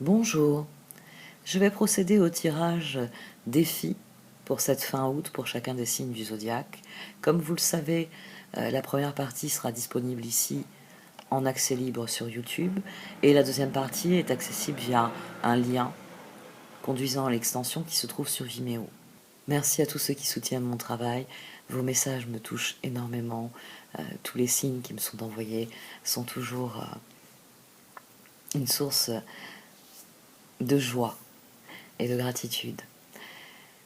Bonjour, je vais procéder au tirage défi pour cette fin août pour chacun des signes du zodiaque. Comme vous le savez, la première partie sera disponible ici en accès libre sur YouTube et la deuxième partie est accessible via un lien conduisant à l'extension qui se trouve sur Vimeo. Merci à tous ceux qui soutiennent mon travail, vos messages me touchent énormément, tous les signes qui me sont envoyés sont toujours une source de joie et de gratitude.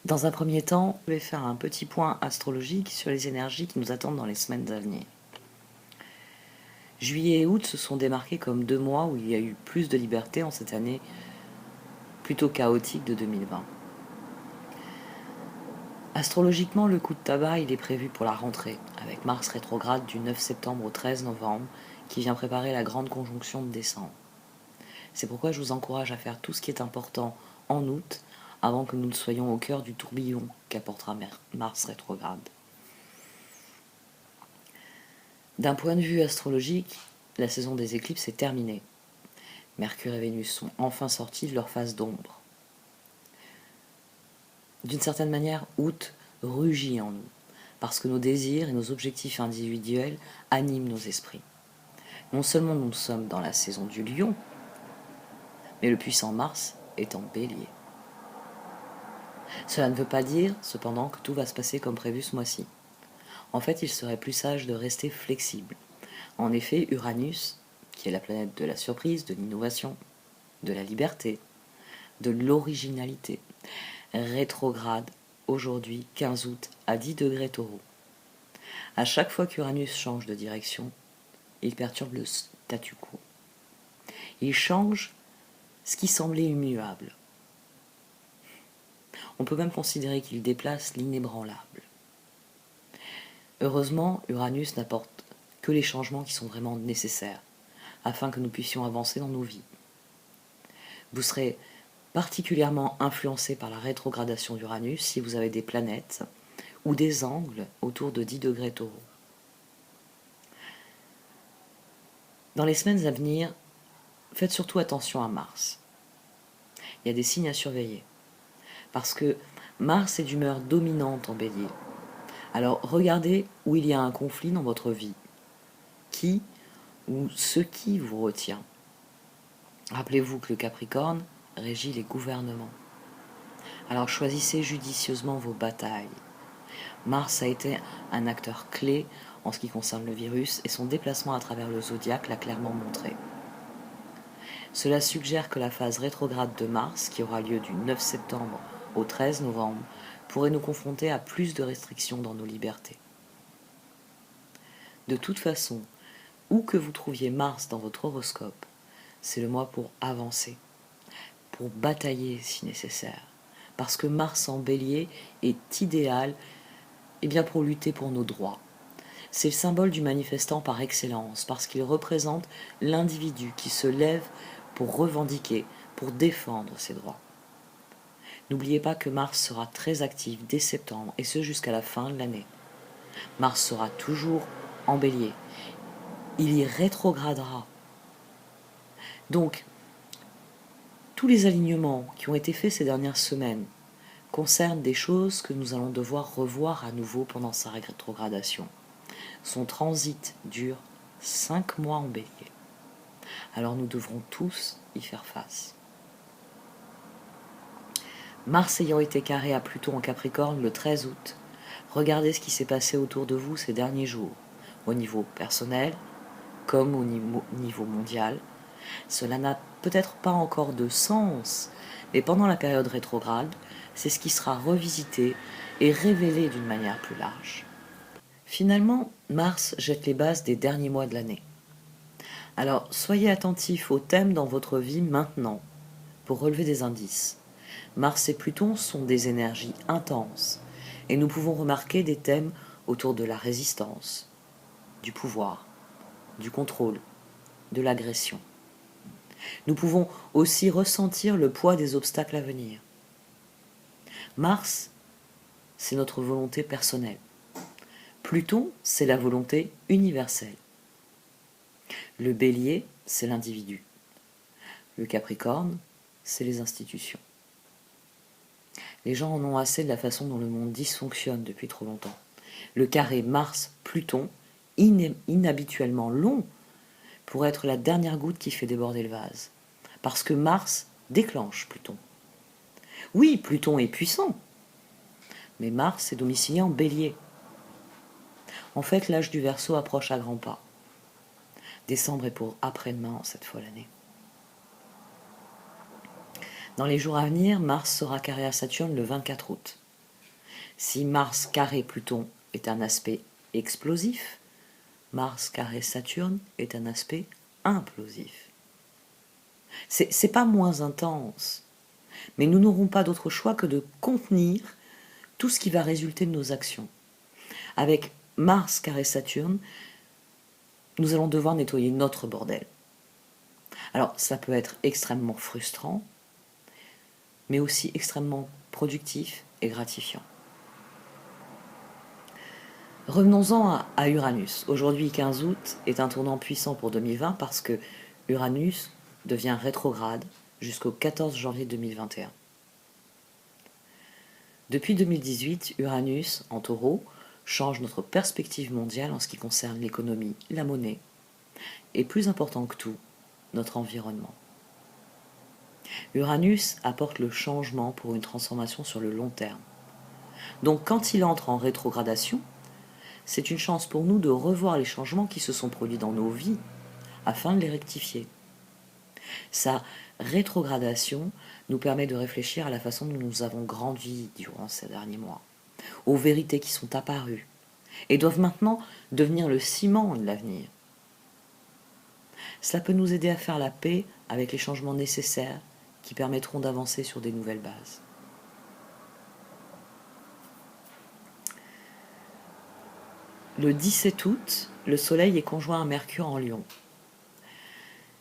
Dans un premier temps, je vais faire un petit point astrologique sur les énergies qui nous attendent dans les semaines à venir. Juillet et août se sont démarqués comme 2 mois où il y a eu plus de liberté en cette année plutôt chaotique de 2020. Astrologiquement, le coup de tabac il est prévu pour la rentrée, avec Mars rétrograde du 9 septembre au 13 novembre, qui vient préparer la grande conjonction de décembre. C'est pourquoi je vous encourage à faire tout ce qui est important en août, avant que nous ne soyons au cœur du tourbillon qu'apportera Mars rétrograde. D'un point de vue astrologique, la saison des éclipses est terminée. Mercure et Vénus sont enfin sortis de leur phase d'ombre. D'une certaine manière, août rugit en nous, parce que nos désirs et nos objectifs individuels animent nos esprits. Non seulement nous sommes dans la saison du lion, mais le puissant Mars est en bélier. Cela ne veut pas dire, cependant, que tout va se passer comme prévu ce mois-ci. En fait, il serait plus sage de rester flexible. En effet, Uranus, qui est la planète de la surprise, de l'innovation, de la liberté, de l'originalité, rétrograde aujourd'hui 15 août à 10 degrés Taureau. À chaque fois qu'Uranus change de direction, il perturbe le statu quo. Il change ce qui semblait immuable. On peut même considérer qu'il déplace l'inébranlable. Heureusement, Uranus n'apporte que les changements qui sont vraiment nécessaires, afin que nous puissions avancer dans nos vies. Vous serez particulièrement influencé par la rétrogradation d'Uranus si vous avez des planètes ou des angles autour de 10 degrés Taureau. Dans les semaines à venir, faites surtout attention à Mars. Il y a des signes à surveiller, parce que Mars est d'humeur dominante en Bélier. Alors regardez où il y a un conflit dans votre vie. Qui ou ce qui vous retient. Rappelez-vous que le Capricorne régit les gouvernements. Alors choisissez judicieusement vos batailles. Mars a été un acteur clé en ce qui concerne le virus et son déplacement à travers le zodiaque l'a clairement montré. Cela suggère que la phase rétrograde de Mars, qui aura lieu du 9 septembre au 13 novembre, pourrait nous confronter à plus de restrictions dans nos libertés. De toute façon, où que vous trouviez Mars dans votre horoscope, c'est le mois pour avancer, pour batailler si nécessaire, parce que Mars en Bélier est idéal pour lutter pour nos droits. C'est le symbole du manifestant par excellence, parce qu'il représente l'individu qui se lève pour revendiquer, pour défendre ses droits. N'oubliez pas que Mars sera très actif dès septembre, et ce jusqu'à la fin de l'année. Mars sera toujours en Bélier. Il y rétrogradera. Donc, tous les alignements qui ont été faits ces dernières semaines concernent des choses que nous allons devoir revoir à nouveau pendant sa rétrogradation. Son transit dure 5 mois en Bélier. Alors nous devrons tous y faire face. Mars ayant été carré à Pluton en Capricorne le 13 août, regardez ce qui s'est passé autour de vous ces derniers jours, au niveau personnel comme au niveau mondial. Cela n'a peut-être pas encore de sens, mais pendant la période rétrograde, c'est ce qui sera revisité et révélé d'une manière plus large. Finalement, Mars jette les bases des derniers mois de l'année. Alors, soyez attentifs aux thèmes dans votre vie maintenant, pour relever des indices. Mars et Pluton sont des énergies intenses, et nous pouvons remarquer des thèmes autour de la résistance, du pouvoir, du contrôle, de l'agression. Nous pouvons aussi ressentir le poids des obstacles à venir. Mars, c'est notre volonté personnelle. Pluton, c'est la volonté universelle. Le Bélier, c'est l'individu. Le Capricorne, c'est les institutions. Les gens en ont assez de la façon dont le monde dysfonctionne depuis trop longtemps. Le carré Mars-Pluton, inhabituellement long, pourrait être la dernière goutte qui fait déborder le vase. Parce que Mars déclenche Pluton. Oui, Pluton est puissant, mais Mars est domicilié en Bélier. En fait, l'âge du Verseau approche à grands pas. Décembre est pour après-demain en cette folle année. Dans les jours à venir, Mars sera carré à Saturne le 24 août. Si Mars carré Pluton est un aspect explosif, Mars carré Saturne est un aspect implosif. C'est pas moins intense, mais nous n'aurons pas d'autre choix que de contenir tout ce qui va résulter de nos actions. Avec Mars carré Saturne, nous allons devoir nettoyer notre bordel. Alors, ça peut être extrêmement frustrant, mais aussi extrêmement productif et gratifiant. Revenons-en à Uranus. Aujourd'hui, 15 août, est un tournant puissant pour 2020 parce que Uranus devient rétrograde jusqu'au 14 janvier 2021. Depuis 2018, Uranus, en taureau, change notre perspective mondiale en ce qui concerne l'économie, la monnaie, et plus important que tout, notre environnement. Uranus apporte le changement pour une transformation sur le long terme. Donc quand il entre en rétrogradation, c'est une chance pour nous de revoir les changements qui se sont produits dans nos vies afin de les rectifier. Sa rétrogradation nous permet de réfléchir à la façon dont nous avons grandi durant ces derniers mois, aux vérités qui sont apparues et doivent maintenant devenir le ciment de l'avenir. Cela peut nous aider à faire la paix avec les changements nécessaires qui permettront d'avancer sur des nouvelles bases. Le 17 août, le Soleil est conjoint à Mercure en Lion.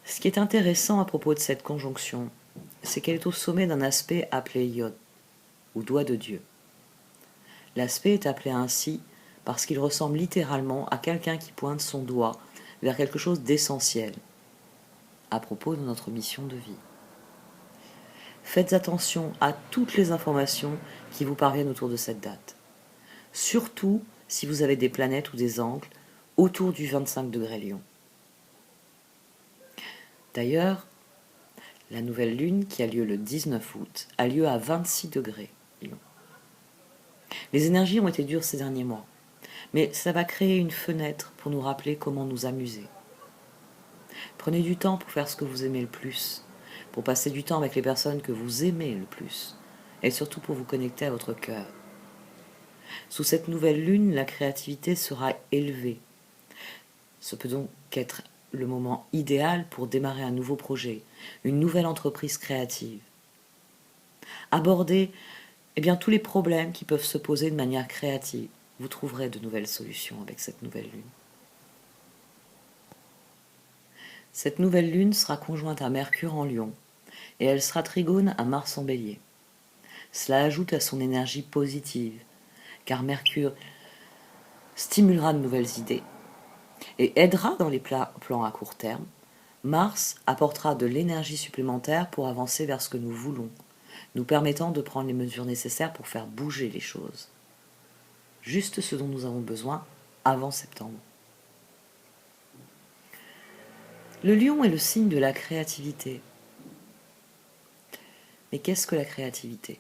Ce qui est intéressant à propos de cette conjonction, c'est qu'elle est au sommet d'un aspect appelé Yod, ou doigt de Dieu. L'aspect est appelé ainsi parce qu'il ressemble littéralement à quelqu'un qui pointe son doigt vers quelque chose d'essentiel à propos de notre mission de vie. Faites attention à toutes les informations qui vous parviennent autour de cette date, surtout si vous avez des planètes ou des angles autour du 25 degrés Lion. D'ailleurs, la nouvelle lune qui a lieu le 19 août a lieu à 26 degrés Lion. Les énergies ont été dures ces derniers mois, mais ça va créer une fenêtre pour nous rappeler comment nous amuser. Prenez du temps pour faire ce que vous aimez le plus, pour passer du temps avec les personnes que vous aimez le plus, et surtout pour vous connecter à votre cœur. Sous cette nouvelle lune, la créativité sera élevée. Ce peut donc être le moment idéal pour démarrer un nouveau projet, une nouvelle entreprise créative. Abordez tous les problèmes qui peuvent se poser de manière créative. Vous trouverez de nouvelles solutions avec cette nouvelle lune. Cette nouvelle lune sera conjointe à Mercure en Lion et elle sera trigone à Mars en Bélier. Cela ajoute à son énergie positive, car Mercure stimulera de nouvelles idées et aidera dans les plans à court terme. Mars apportera de l'énergie supplémentaire pour avancer vers ce que nous voulons, nous permettant de prendre les mesures nécessaires pour faire bouger les choses. Juste ce dont nous avons besoin avant septembre. Le lion est le signe de la créativité. Mais qu'est-ce que la créativité ?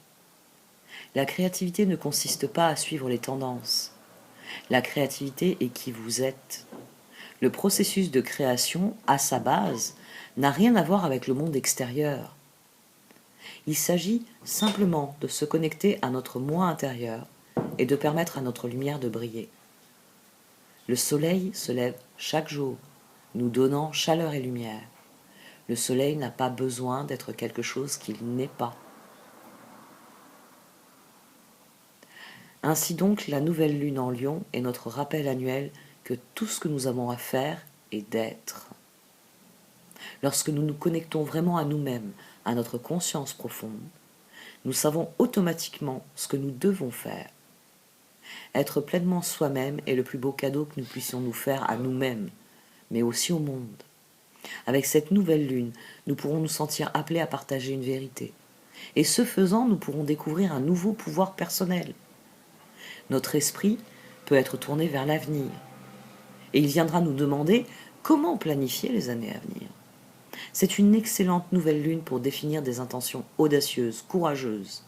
La créativité ne consiste pas à suivre les tendances. La créativité est qui vous êtes. Le processus de création, à sa base, n'a rien à voir avec le monde extérieur. Il s'agit simplement de se connecter à notre moi intérieur et de permettre à notre lumière de briller. Le soleil se lève chaque jour, nous donnant chaleur et lumière. Le soleil n'a pas besoin d'être quelque chose qu'il n'est pas. Ainsi donc, la nouvelle lune en Lion est notre rappel annuel que tout ce que nous avons à faire est d'être. Lorsque nous nous connectons vraiment à nous-mêmes, à notre conscience profonde, nous savons automatiquement ce que nous devons faire. Être pleinement soi-même est le plus beau cadeau que nous puissions nous faire à nous-mêmes, mais aussi au monde. Avec cette nouvelle lune, nous pourrons nous sentir appelés à partager une vérité. Et ce faisant, nous pourrons découvrir un nouveau pouvoir personnel. Notre esprit peut être tourné vers l'avenir. Et il viendra nous demander comment planifier les années à venir. C'est une excellente nouvelle lune pour définir des intentions audacieuses, courageuses.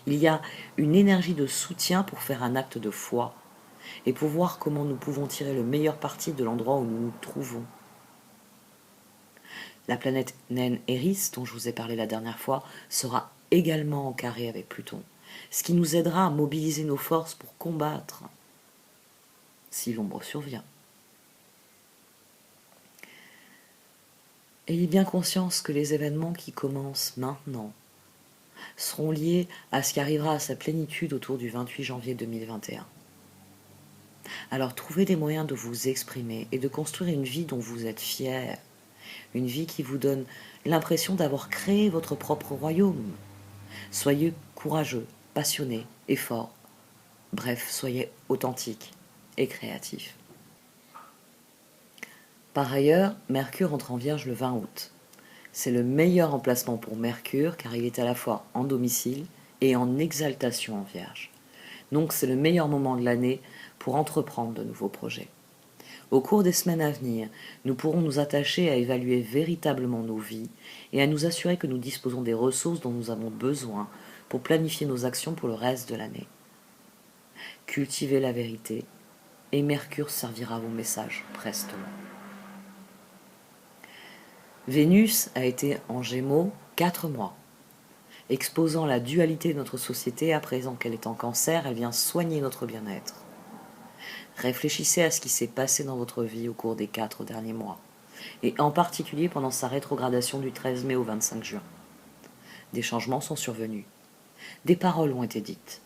Il y a une énergie de soutien pour faire un acte de foi et pour voir comment nous pouvons tirer le meilleur parti de l'endroit où nous nous trouvons. La planète naine Eris, dont je vous ai parlé la dernière fois, sera également en carré avec Pluton, ce qui nous aidera à mobiliser nos forces pour combattre si l'ombre survient. Ayez bien conscience que les événements qui commencent maintenant seront liés à ce qui arrivera à sa plénitude autour du 28 janvier 2021. Alors trouvez des moyens de vous exprimer et de construire une vie dont vous êtes fiers, une vie qui vous donne l'impression d'avoir créé votre propre royaume. Soyez courageux, passionnés et forts. Bref, soyez authentiques et créatifs. Par ailleurs, Mercure entre en Vierge le 20 août. C'est le meilleur emplacement pour Mercure car il est à la fois en domicile et en exaltation en Vierge. Donc c'est le meilleur moment de l'année pour entreprendre de nouveaux projets. Au cours des semaines à venir, nous pourrons nous attacher à évaluer véritablement nos vies et à nous assurer que nous disposons des ressources dont nous avons besoin pour planifier nos actions pour le reste de l'année. Cultivez la vérité et Mercure servira vos messages prestement. Vénus a été en Gémeaux 4 mois. Exposant la dualité de notre société, à présent qu'elle est en Cancer, elle vient soigner notre bien-être. Réfléchissez à ce qui s'est passé dans votre vie au cours des 4 derniers mois, et en particulier pendant sa rétrogradation du 13 mai au 25 juin. Des changements sont survenus. Des paroles ont été dites.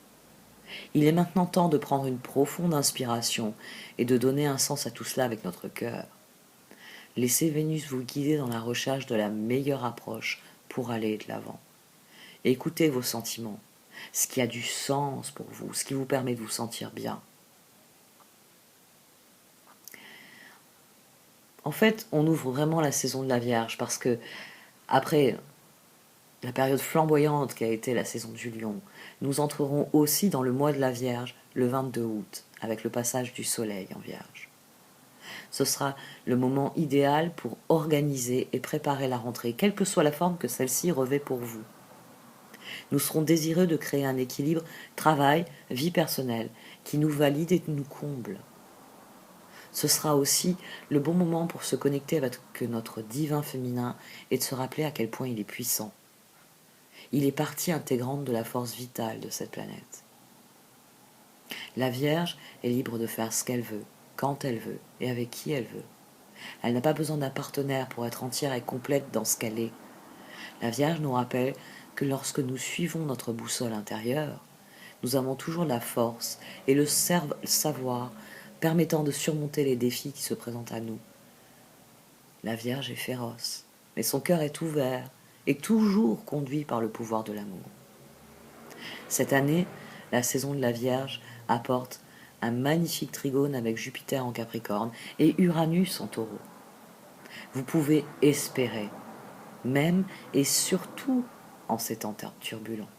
Il est maintenant temps de prendre une profonde inspiration et de donner un sens à tout cela avec notre cœur. Laissez Vénus vous guider dans la recherche de la meilleure approche pour aller de l'avant. Écoutez vos sentiments, ce qui a du sens pour vous, ce qui vous permet de vous sentir bien. En fait, on ouvre vraiment la saison de la Vierge parce que, après la période flamboyante qui a été la saison du Lion, nous entrerons aussi dans le mois de la Vierge, le 22 août, avec le passage du Soleil en Vierge. Ce sera le moment idéal pour organiser et préparer la rentrée, quelle que soit la forme que celle-ci revêt pour vous. Nous serons désireux de créer un équilibre travail-vie personnelle qui nous valide et nous comble. Ce sera aussi le bon moment pour se connecter avec notre divin féminin et de se rappeler à quel point il est puissant. Il est partie intégrante de la force vitale de cette planète. La Vierge est libre de faire ce qu'elle veut, quand elle veut et avec qui elle veut. Elle n'a pas besoin d'un partenaire pour être entière et complète dans ce qu'elle est. La Vierge nous rappelle que lorsque nous suivons notre boussole intérieure, nous avons toujours la force et le savoir permettant de surmonter les défis qui se présentent à nous. La Vierge est féroce, mais son cœur est ouvert et toujours conduit par le pouvoir de l'amour. Cette année, la saison de la Vierge apporte un magnifique trigone avec Jupiter en Capricorne et Uranus en Taureau. Vous pouvez espérer, même et surtout en ces temps turbulents.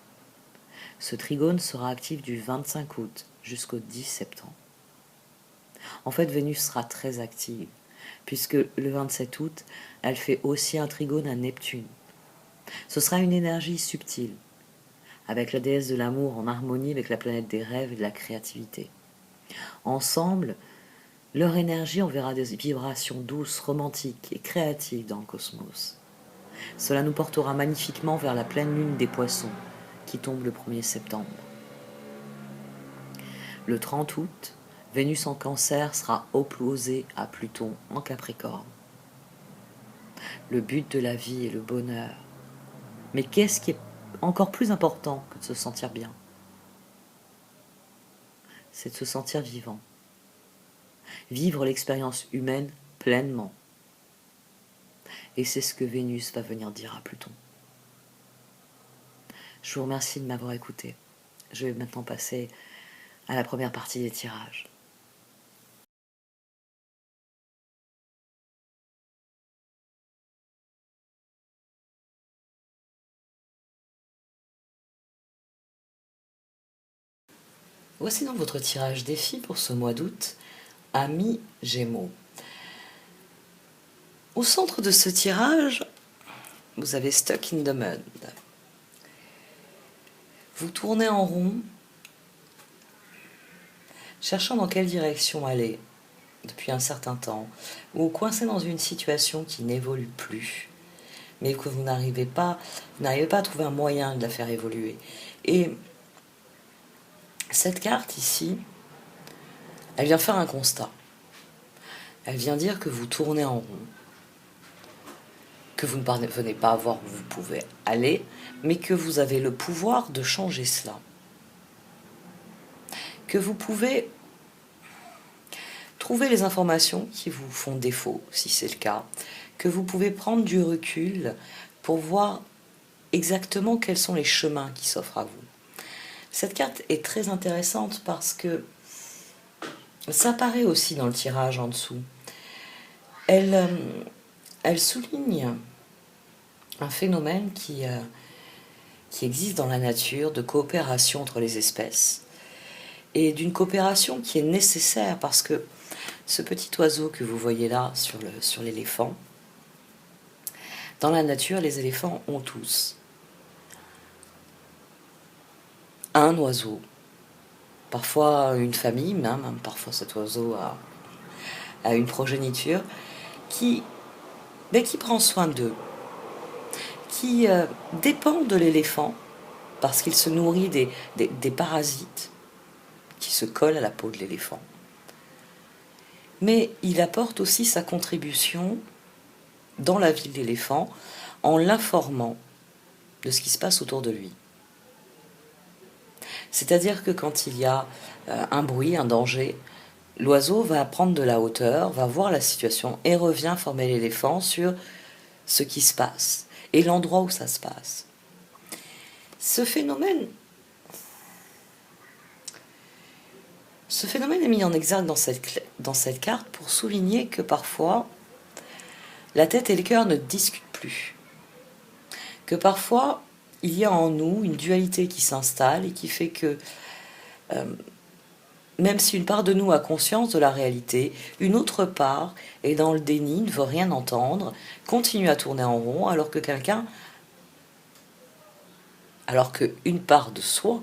Ce trigone sera actif du 25 août jusqu'au 10 septembre. En fait, Vénus sera très active, puisque le 27 août, elle fait aussi un trigone à Neptune. Ce sera une énergie subtile, avec la déesse de l'amour en harmonie avec la planète des rêves et de la créativité. Ensemble, leur énergie enverra des vibrations douces, romantiques et créatives dans le cosmos. Cela nous portera magnifiquement vers la pleine lune des poissons, qui tombe le 1er septembre. Le 30 août, Vénus en Cancer sera opposée à Pluton en Capricorne. Le but de la vie est le bonheur. Mais qu'est-ce qui est encore plus important que de se sentir bien? C'est de se sentir vivant. Vivre l'expérience humaine pleinement. Et c'est ce que Vénus va venir dire à Pluton. Je vous remercie de m'avoir écouté. Je vais maintenant passer à la première partie des tirages. Voici donc votre tirage défi pour ce mois d'août, Amis Gémeaux. Au centre de ce tirage, vous avez Stuck in the Mud. Vous tournez en rond, cherchant dans quelle direction aller depuis un certain temps, ou coincé dans une situation qui n'évolue plus, mais que vous n'arrivez pas à trouver un moyen de la faire évoluer. Et cette carte ici, elle vient faire un constat. Elle vient dire que vous tournez en rond, que vous ne parvenez pas à voir où vous pouvez aller, mais que vous avez le pouvoir de changer cela. Que vous pouvez trouver les informations qui vous font défaut, si c'est le cas, que vous pouvez prendre du recul pour voir exactement quels sont les chemins qui s'offrent à vous. Cette carte est très intéressante parce que ça apparaît aussi dans le tirage en dessous. Elle souligne un phénomène qui existe dans la nature de coopération entre les espèces et d'une coopération qui est nécessaire parce que ce petit oiseau que vous voyez là sur l'éléphant, dans la nature, les éléphants ont tous un oiseau, parfois une famille, même parfois cet oiseau a une progéniture qui prend soin d'eux, qui dépend de l'éléphant parce qu'il se nourrit des parasites qui se collent à la peau de l'éléphant. Mais il apporte aussi sa contribution dans la vie de l'éléphant en l'informant de ce qui se passe autour de lui. C'est-à-dire que quand il y a un bruit, un danger, l'oiseau va prendre de la hauteur, va voir la situation et revient former l'éléphant sur ce qui se passe et l'endroit où ça se passe. Ce phénomène est mis en exergue dans cette carte pour souligner que parfois, la tête et le cœur ne discutent plus. Que parfois, il y a en nous une dualité qui s'installe et qui fait que, même si une part de nous a conscience de la réalité, une autre part est dans le déni, ne veut rien entendre, continue à tourner en rond, alors qu'une part de soi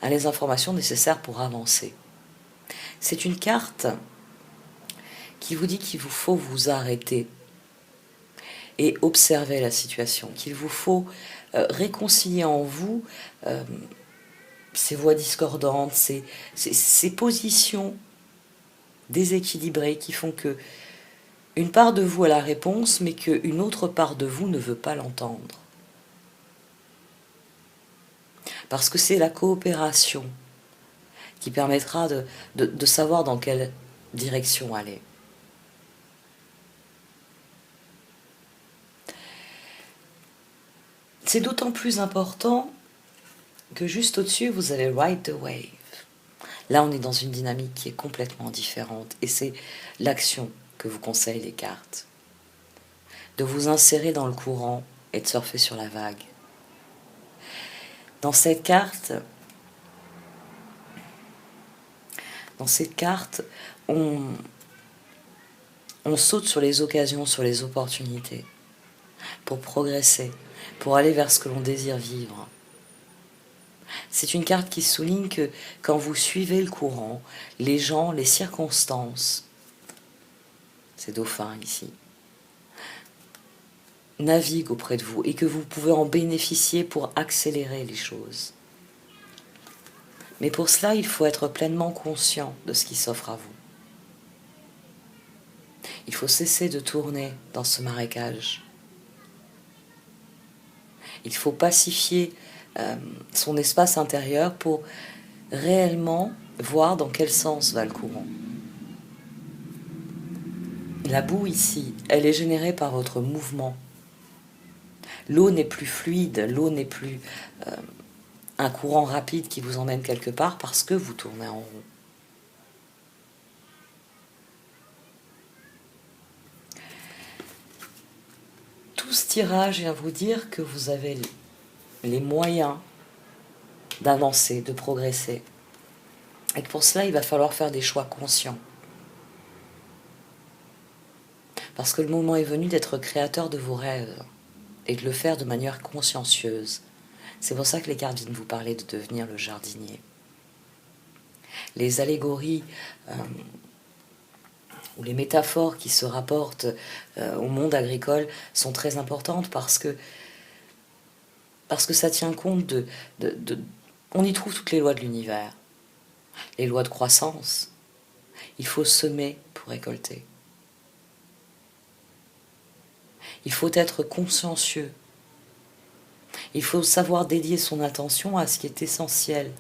a les informations nécessaires pour avancer. C'est une carte qui vous dit qu'il vous faut vous arrêter et observer la situation, qu'il vous faut réconcilier en vous ces voix discordantes, ces positions déséquilibrées qui font que une part de vous a la réponse, mais qu'une autre part de vous ne veut pas l'entendre. Parce que c'est la coopération qui permettra de savoir dans quelle direction aller. C'est d'autant plus important que juste au-dessus, vous avez Ride the Wave. Là, on est dans une dynamique qui est complètement différente. Et c'est l'action que vous conseillent les cartes. De vous insérer dans le courant et de surfer sur la vague. Dans cette carte, on saute sur les occasions, sur les opportunités, pour progresser, pour aller vers ce que l'on désire vivre. C'est une carte qui souligne que quand vous suivez le courant, les gens, les circonstances, c'est dauphin ici, naviguent auprès de vous et que vous pouvez en bénéficier pour accélérer les choses. Mais pour cela, il faut être pleinement conscient de ce qui s'offre à vous. Il faut cesser de tourner dans ce marécage. Il faut pacifier son espace intérieur pour réellement voir dans quel sens va le courant. La boue ici, elle est générée par votre mouvement. L'eau n'est plus fluide, l'eau n'est plus un courant rapide qui vous emmène quelque part parce que vous tournez en rond. Tout ce tirage vient vous dire que vous avez les moyens d'avancer, de progresser. Et que pour cela, il va falloir faire des choix conscients. Parce que le moment est venu d'être créateur de vos rêves et de le faire de manière consciencieuse. C'est pour ça que les cartes viennent vous parler de devenir le jardinier. Les allégories ou les métaphores qui se rapportent au monde agricole sont très importantes parce que ça tient compte on y trouve toutes les lois de l'univers. Les lois de croissance. Il faut semer pour récolter. Il faut être consciencieux. Il faut savoir dédier son attention à ce qui est essentiel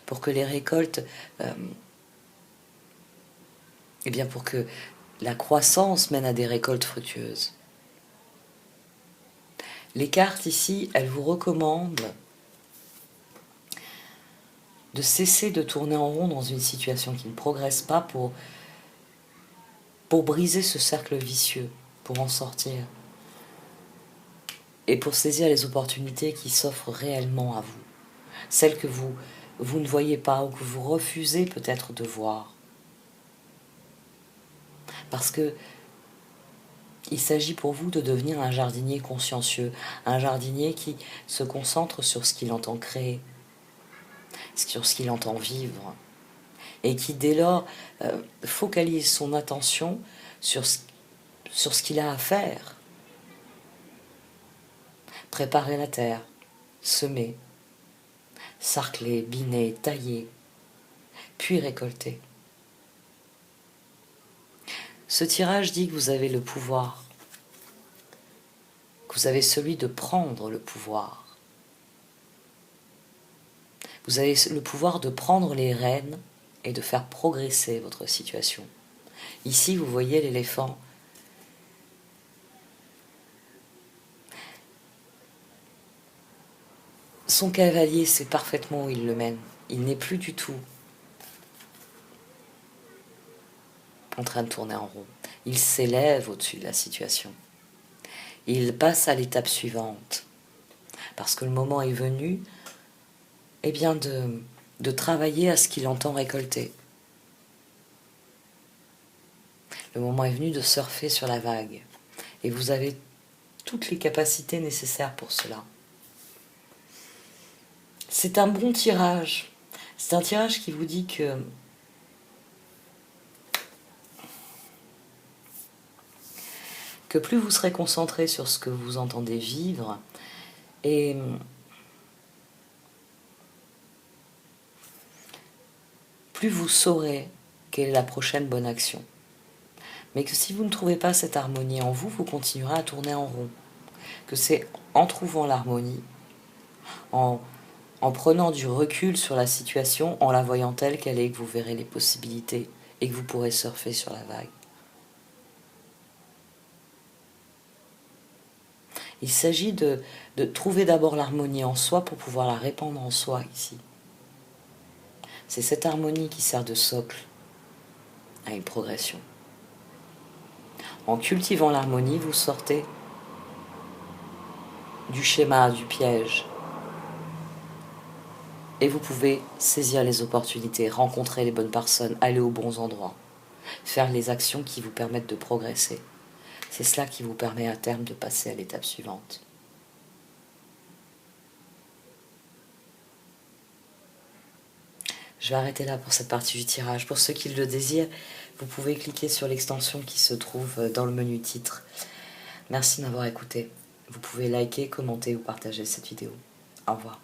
pour que les récoltes, pour que la croissance mène à des récoltes fructueuses. Les cartes ici, elles vous recommandent de cesser de tourner en rond dans une situation qui ne progresse pas pour briser ce cercle vicieux, pour en sortir. Et pour saisir les opportunités qui s'offrent réellement à vous. Celles que vous ne voyez pas ou que vous refusez peut-être de voir. Parce que il s'agit pour vous de devenir un jardinier consciencieux, un jardinier qui se concentre sur ce qu'il entend créer, sur ce qu'il entend vivre, et qui dès lors focalise son attention sur ce qu'il a à faire. Préparer la terre, semer, sarcler, biner, tailler, puis récolter. Ce tirage dit que vous avez le pouvoir, que vous avez celui de prendre le pouvoir. Vous avez le pouvoir de prendre les rênes et de faire progresser votre situation. Ici, vous voyez l'éléphant. Son cavalier sait parfaitement où il le mène. Il n'est plus du tout en train de tourner en rond. Il s'élève au-dessus de la situation. Il passe à l'étape suivante. Parce que le moment est venu, de travailler à ce qu'il entend récolter. Le moment est venu de surfer sur la vague. Et vous avez toutes les capacités nécessaires pour cela. C'est un bon tirage. C'est un tirage qui vous dit que plus vous serez concentré sur ce que vous entendez vivre, et plus vous saurez quelle est la prochaine bonne action. Mais que si vous ne trouvez pas cette harmonie en vous, vous continuerez à tourner en rond. Que c'est en trouvant l'harmonie, en prenant du recul sur la situation, en la voyant telle qu'elle est, que vous verrez les possibilités et que vous pourrez surfer sur la vague. Il s'agit de trouver d'abord l'harmonie en soi pour pouvoir la répandre en soi ici. C'est cette harmonie qui sert de socle à une progression. En cultivant l'harmonie, vous sortez du schéma, du piège. Et vous pouvez saisir les opportunités, rencontrer les bonnes personnes, aller aux bons endroits, faire les actions qui vous permettent de progresser. C'est cela qui vous permet à terme de passer à l'étape suivante. Je vais arrêter là pour cette partie du tirage. Pour ceux qui le désirent, vous pouvez cliquer sur l'extension qui se trouve dans le menu titre. Merci de m'avoir écouté. Vous pouvez liker, commenter ou partager cette vidéo. Au revoir.